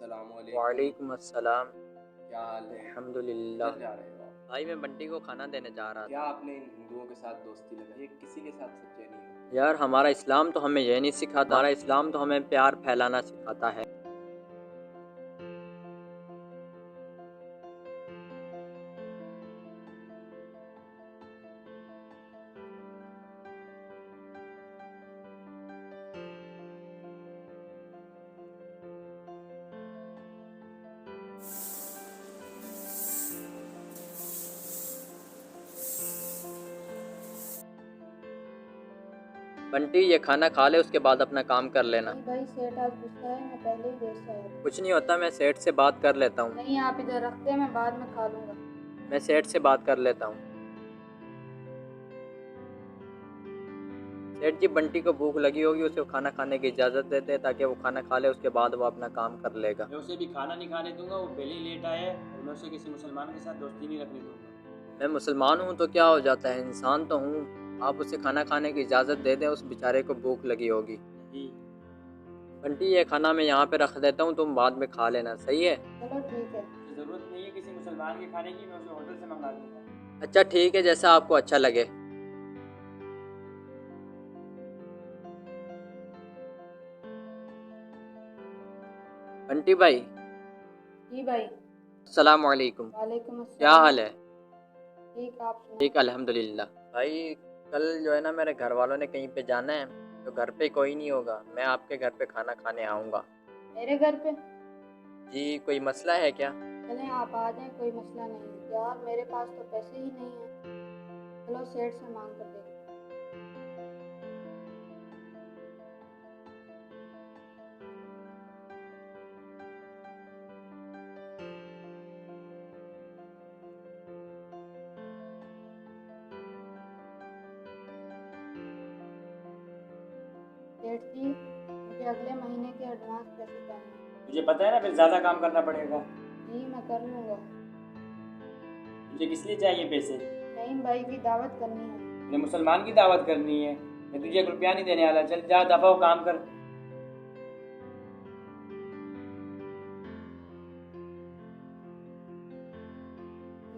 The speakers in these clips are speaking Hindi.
अस्सलाम वालेकुम। वालेकुम अस्सलाम। क्या हाल है? अल्हम्दुलिल्लाह। किधर जा रहे हो आप? भाई मैं बंटी को खाना देने जा रहा क्या था। आपने इन हिंदुओं के साथ दोस्ती लगाई? ये किसी के साथ सच्चे नहीं हो। यार हमारा इस्लाम तो हमें ये नहीं सिखाता, हमारा इस्लाम तो हमें प्यार फैलाना सिखाता है। बंटी ये खाना खा ले, उसके बाद अपना काम कर लेना। नहीं भाई, सेठ आज गुस्सा है, मैं पहले ही देर से आया था। कुछ नहीं होता, मैं सेठ से बात कर लेता हूँ। नहीं, आप इधर रखते हैं, मैं बाद में खा लूँगा। मैं सेठ से बात कर लेता हूँ। सेठ जी, बंटी को भूख लगी होगी, उसे खाना खाने की इजाज़त देते हैं ताकि वो खाना खा ले, उसके बाद वो अपना काम कर लेगा। मैं उसे भी खाना नहीं खाने दूंगा, वो पहले ही लेट आया है और मैं उसे किसी मुसलमान के साथ दोस्ती नहीं रखने दूंगा। मैं मुसलमान हूँ तो क्या हो जाता है, इंसान तो हूँ। आप उसे खाना खाने की इजाज़त दे दें, उस बेचारे को भूख लगी होगी। नहीं, बंटी ये खाना मैं यहाँ पे रख देता हूँ, तुम बाद में खा लेना, सही है? चलो ठीक है। मुझे ज़रूरत नहीं है किसी मुसलमान के खाने की, मैं उसे होटल से मंगा दूंगा। अच्छा ठीक है, जैसा आपको अच्छा लगे। बंटी भाई। जी भाई। अस्सलाम वालेकुम। वालेकुम क्या अस्सलाम। हाल है? ठीक, आप सुनाओ। ठीक अल्हम्दुलिल्लाह। भाई कल जो है ना, मेरे घर वालों ने कहीं पे जाना है, तो घर पे कोई नहीं होगा, मैं आपके घर पे खाना खाने आऊँगा। मेरे घर पे? जी कोई मसला है क्या? चलें, आप आ जाएं, कोई मसला नहीं। यार मेरे पास तो पैसे ही नहीं हैं। चलो सेठ से मांग कर देखते हैं। सेठ जी, मुझे अगले महीने के एडवांस पैसे चाहिए। मुझे पता है ना, फिर ज़्यादा काम करना पड़ेगा। जी मैं कर लूँगा। मुझे किस लिए चाहिए पैसे? नईम भाई की दावत करनी है। मैंने मुसलमान की दावत करनी है, मैं तुझे 1 रुपया नहीं देने वाला। चल जा, दफा हो, काम कर।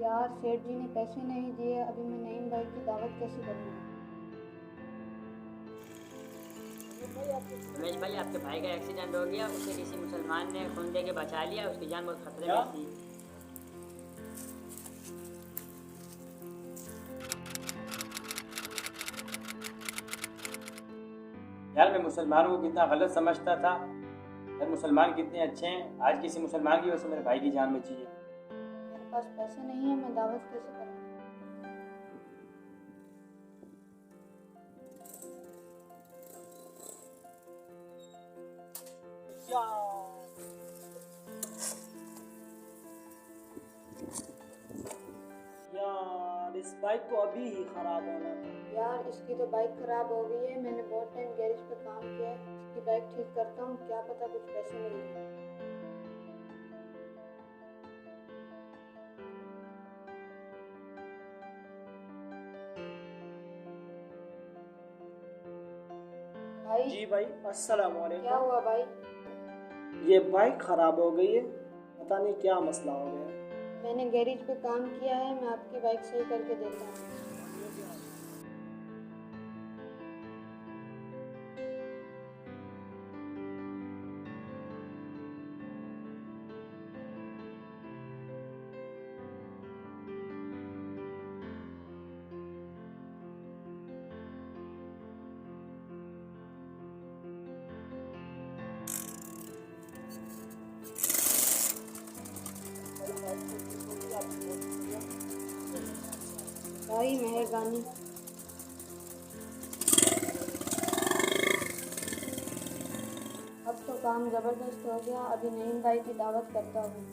यार सेठ जी ने पैसे नहीं दिए, अभी मैं नईम भाई की दावत कैसे करूँगा? रमेश भाई, आपके भाई का एक्सीडेंट हो गया, उसे किसी मुसलमान ने खून दे के बचा लिया, उसकी जान बहुत खतरे में थी। यार मैं मुसलमानों को कितना गलत समझता था। यार मुसलमान कितने अच्छे हैं, आज किसी मुसलमान की वजह से मेरे भाई की जान बची है। मेरे पास पैसे नहीं है, मैं दावत कैसे करूँगा? यार इस बाइक को अभी ही खराब होना था। यार इसकी तो बाइक खराब हो गई है, मैंने बहुत टाइम गैरेज पे काम किया है। इसकी बाइक ठीक करता हूँ, क्या पता कुछ पैसे मिल जाए। भाई। जी भाई, अस्सलाम क्या वालेकुम। हुआ भाई? ये बाइक खराब हो गई है, पता नहीं क्या मसला हो गया। मैंने गैरेज पे काम किया है, मैं आपकी बाइक सही करके देता हूँ। भाई मेहरबानी। अब तो काम ज़बरदस्त हो गया, अभी नईम भाई की दावत करता हूँ।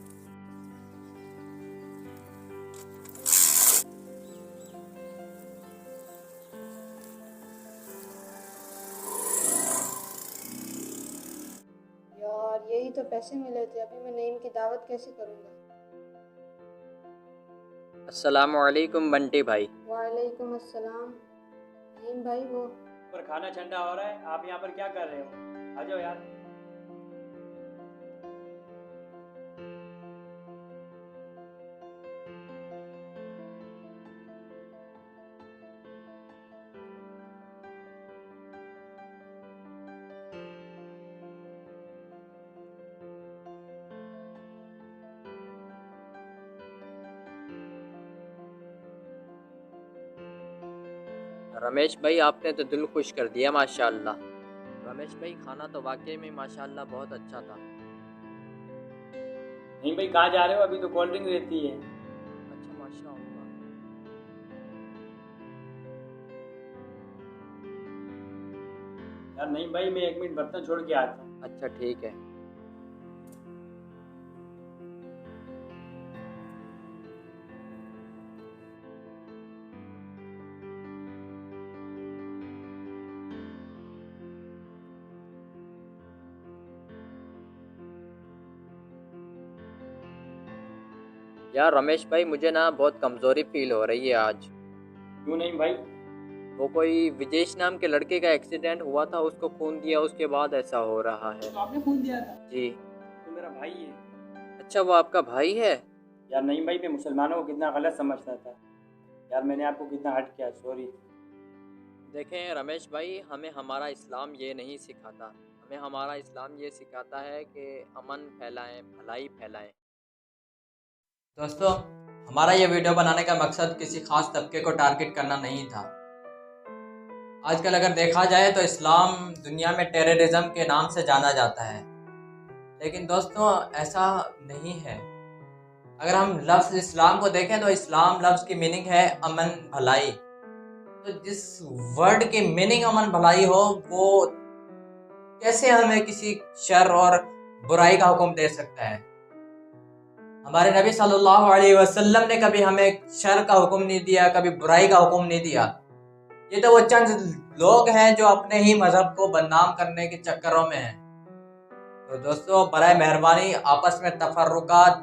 यार यही तो पैसे मिले थे, अभी मैं नईम की दावत कैसे करूँगा? अस्सलाम वालेकुम बंटी भाई। वालेकुम अस्सलाम। नईम भाई वो पर खाना ठंडा हो रहा है, आप यहाँ पर क्या कर रहे हो? आ जाओ यार। रमेश भाई आपने तो दिल खुश कर दिया माशाल्लाह। रमेश भाई खाना तो वाकई में माशाल्लाह बहुत अच्छा था। नहीं भाई, कहाँ जा रहे हो? अभी तो कोल्ड ड्रिंक रहती है। अच्छा माशाल्लाह। यार नहीं भाई, मैं 1 मिनट बर्तन छोड़ के आता हूँ। अच्छा ठीक है। यार रमेश भाई मुझे ना बहुत कमज़ोरी फील हो रही है आज। क्यों नहीं भाई? वो कोई विजेश नाम के लड़के का एक्सीडेंट हुआ था, उसको खून दिया, उसके बाद ऐसा हो रहा है। तो आपने खून दिया था? जी। तो मेरा भाई है। अच्छा वो आपका भाई है? यार नहीं भाई, मैं मुसलमानों को कितना गलत समझता था। यार मैंने आपको कितना हर्ट किया, सॉरी। देखें रमेश भाई, हमें हमारा इस्लाम ये नहीं सिखाता। हमें हमारा इस्लाम ये सिखाता है कि अमन फैलाएं, भलाई फैलाएं। दोस्तों, हमारा ये वीडियो बनाने का मकसद किसी खास तबके को टारगेट करना नहीं था। आजकल अगर देखा जाए तो इस्लाम दुनिया में टेररिज्म के नाम से जाना जाता है, लेकिन दोस्तों ऐसा नहीं है। अगर हम लफ्ज़ इस्लाम को देखें तो इस्लाम लफ्ज़ की मीनिंग है अमन भलाई। तो जिस वर्ड की मीनिंग अमन भलाई हो, वो कैसे हमें किसी शर और बुराई का हुक्म दे सकता है? हमारे नबी सल्लल्लाहु अलैहि वसल्लम ने कभी हमें शर का हुक्म नहीं दिया, कभी बुराई का हुक्म नहीं दिया। ये तो वो चंद लोग हैं जो अपने ही मजहब को बदनाम करने के चक्करों में हैं। तो दोस्तों बराए मेहरबानी आपस में तफर्रुकात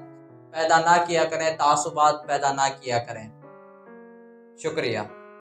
पैदा ना किया करें, तासुबात पैदा ना किया करें। शुक्रिया।